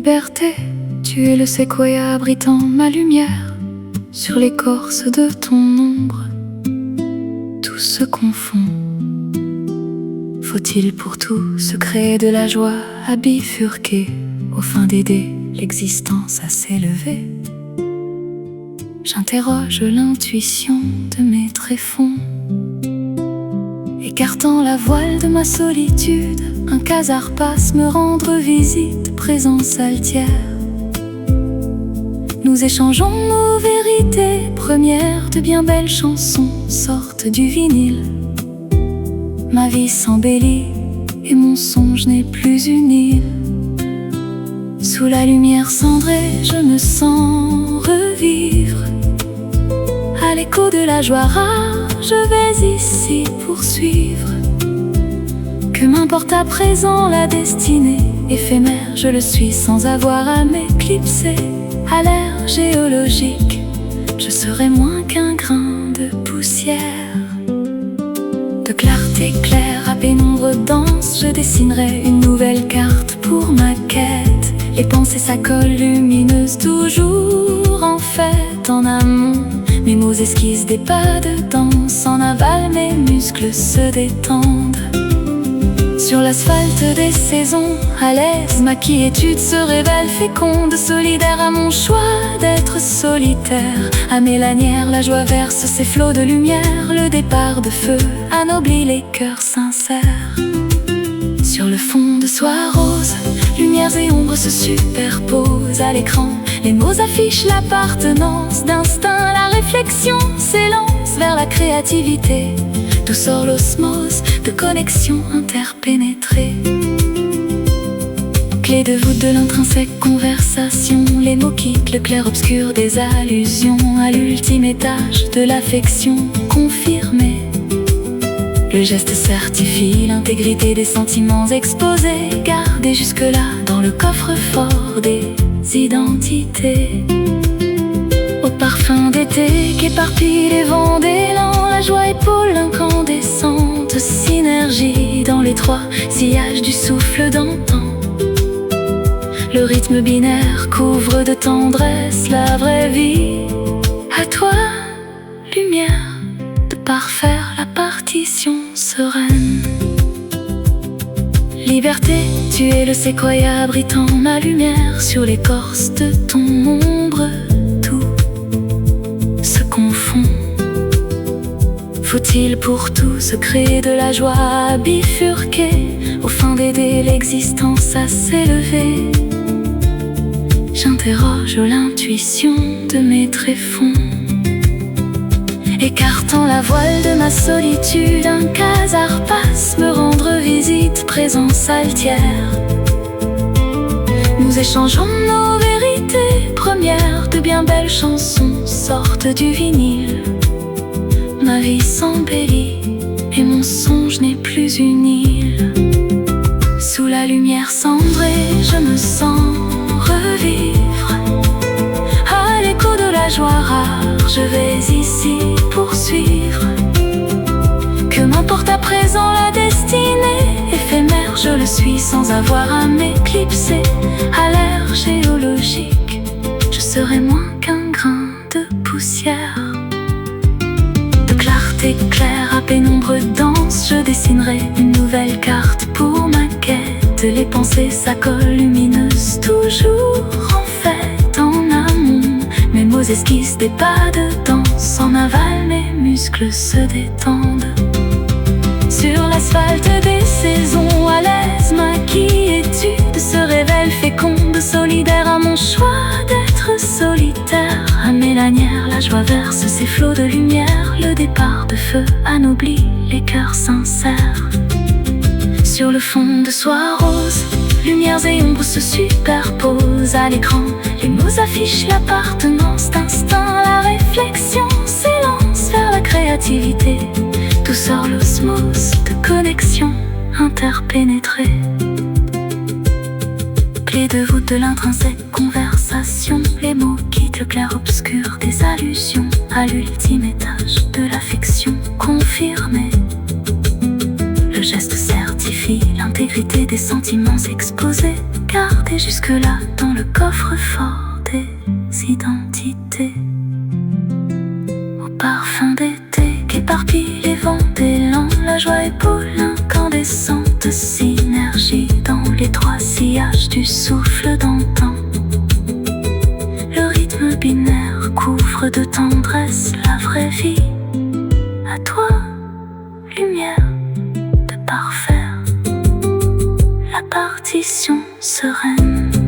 Liberté, tu es le séquoia abritant ma lumière. Sur l'écorce de ton ombre, tout se confond. Faut-il pour tout se créer de la joie à bifurquer, au fin d'aider l'existence à s'élever? J'interroge l'intuition de mes tréfonds. Écartant la voile de ma solitude, un casar passe me rendre visite, présence altière. Nous échangeons nos vérités premières, de bien belles chansons sortent du vinyle. Ma vie s'embellit et mon songe n'est plus une île. Sous la lumière cendrée, je me sens revivre. À l'écho de la joie rare, je vais ici poursuivre. Que m'importe à présent la destinée éphémère, je le suis sans avoir à m'éclipser. À l'ère géologique, je serai moins qu'un grain de poussière. De clarté claire à pénombre dense, je dessinerai une nouvelle carte pour ma quête. Les pensées s'accolent lumineuses, toujours en fête en amont. Mes mots esquissent des pas de danse, en aval mes muscles se détendent. Sur l'asphalte des saisons, à l'aise, ma quiétude se révèle féconde. Solidaire à mon choix d'être solitaire, à mes lanières la joie verse ses flots de lumière. Le départ de feu anoblit les cœurs sincères. Sur le fond de soie rose, lumières et ombres se superposent à l'écran. Les mots affichent l'appartenance d'instinct, la réflexion s'élance vers la créativité. D'où sort l'osmose de connexions interpénétrées. Clé de voûte de l'intrinsèque conversation, les mots quittent le clair-obscur des allusions à l'ultime étage de l'affection confirmée. Le geste certifie l'intégrité des sentiments exposés, gardés jusque-là dans le coffre-fort des identités. Au parfum d'été qu'éparpille les vents d'élan, la joie épaule incandescente, synergie dans l'étroit sillage du souffle d'antan. Le rythme binaire couvre de tendresse la vraie vie. À toi, lumière, de parfaire la partition sereine. Liberté, tu es le séquoia abritant ma lumière. Sur l'écorce de ton ombre, tout se confond. Faut-il pour tout se créer de la joie à bifurquer, au fin d'aider l'existence à s'élever? J'interroge l'intuition de mes tréfonds. Écartant la voile de ma solitude, un casar passe me rendre visite, présence altière. Nous échangeons nos vérités premières, de bien belles chansons sortent du vinyle. Ma vie s'embellit et mon songe n'est plus une île. Sous la lumière cendrée, je me sens revivre. À l'écho de la joie rare, je vais ici poursuivre. Que m'importe à présent la destinée éphémère, je le suis sans avoir à m'éclipser. À l'ère géologique, je serai moins qu'un grain de poussière. De clarté claire à pénombre dense, je dessinerai une nouvelle carte pour ma quête. Les pensées s'accolent lumineuses, toujours en fête en amont. Mes mots esquissent des pas de danse, en aval mes muscles se détendent. Sur l'asphalte des saisons, à l'aise, ma quiétude se révèle féconde. Solidaire à mon choix d'être solitaire, à mes lanières la joie verse ses flots de lumière. Le départ de feu anoblit les cœurs sincères. Sur le fond de soie rose, lumières et ombres se superposent à l'écran. Les mots affichent l'appartenance d'instinct, la réflexion s'élance vers la créativité. D'où sort l'osmose de connexions interpénétrées. Clé de voûte de l'intrinsèque conversation, les mots quittent le clair-obscur des allusions à l'ultime étage de l'affection confirmée. Le geste certifie l'intégrité des sentiments exposés, gardés jusque-là dans le le coffre-fort des identités. Au parfum d'été qu'éparpille les vents d'élan, la joie épaule incandescente, synergie dans les trois sillages du souffle d'antan. Le rythme binaire couvre de tendresse la vraie vie. À toi, lumière de parfaire, la partition sereine.